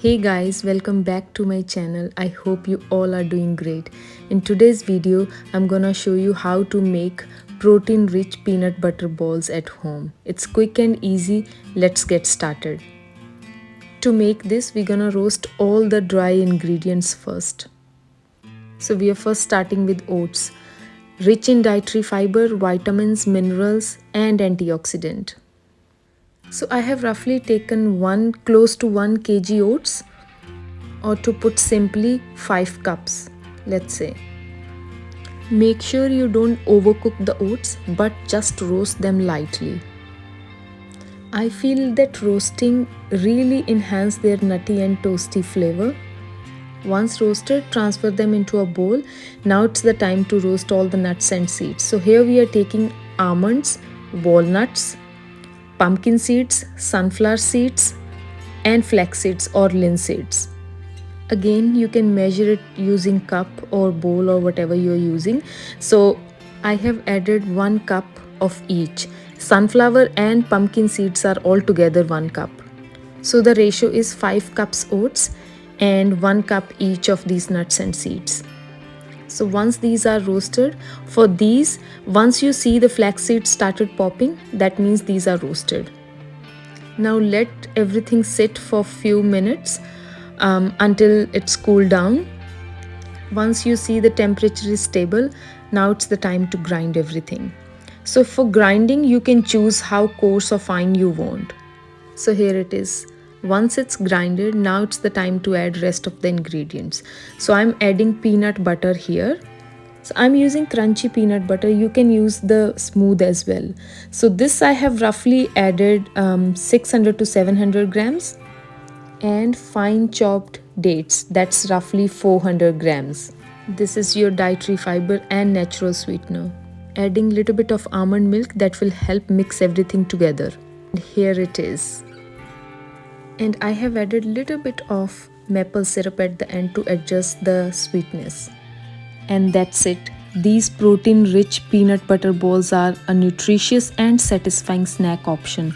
Hey guys, welcome back to my channel. I hope you all are doing great. In today's video, I'm gonna show you how to make protein rich peanut butter balls at home. It's quick and easy. Let's get started. To make this, we're gonna roast all the dry ingredients first. So we are first starting with oats, rich in dietary fiber, vitamins, minerals, and antioxidant. So I have roughly taken close to 1 kg oats, or to put simply 5 cups, let's say. Make sure you don't overcook the oats but just roast them lightly. I feel that roasting really enhances their nutty and toasty flavor. Once roasted, transfer them into a bowl. Now it's the time to roast all the nuts and seeds. So here we are taking almonds, walnuts, pumpkin seeds, sunflower seeds, and flax seeds or linseeds. Again, you can measure it using cup or bowl or whatever you're using. So I have added 1 cup of each. Sunflower and pumpkin seeds are all together 1 cup. So the ratio is 5 cups oats and 1 cup each of these nuts and seeds. So once these are roasted, for these, once you see the flax seeds started popping, that means these are roasted. Now let everything sit for few minutes until it's cooled down. Once you see the temperature is stable, now it's the time to grind everything. So for grinding, you can choose how coarse or fine you want. So here it is. Once it's grinded, now it's the time to add rest of the ingredients. So I'm adding peanut butter here. So I'm using crunchy peanut butter. You can use the smooth as well. So this I have roughly added 600 to 700 grams. And fine chopped dates, that's roughly 400 grams. This is your dietary fiber and natural sweetener. Adding little bit of almond milk that will help mix everything together. And here it is. And I have added little bit of maple syrup at the end to adjust the sweetness. And that's it. These protein rich peanut butter balls are a nutritious and satisfying snack option.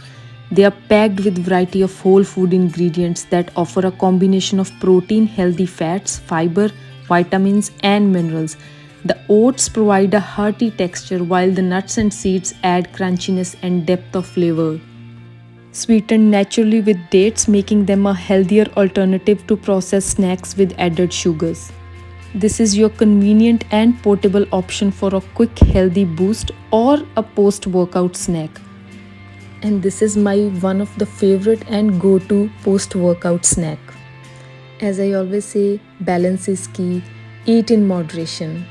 They are packed with variety of whole food ingredients that offer a combination of protein, healthy fats, fiber, vitamins and minerals. The oats provide a hearty texture while the nuts and seeds add crunchiness and depth of flavor. Sweetened naturally with dates, making them a healthier alternative to processed snacks with added sugars. This is your convenient and portable option for a quick healthy boost or a post-workout snack. And this is my one of the favorite and go-to post-workout snack. As I always say, balance is key. Eat in moderation.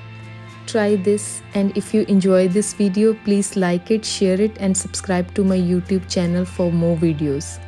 Try this, and if you enjoy this video, please like it, share it and subscribe to my YouTube channel for more videos.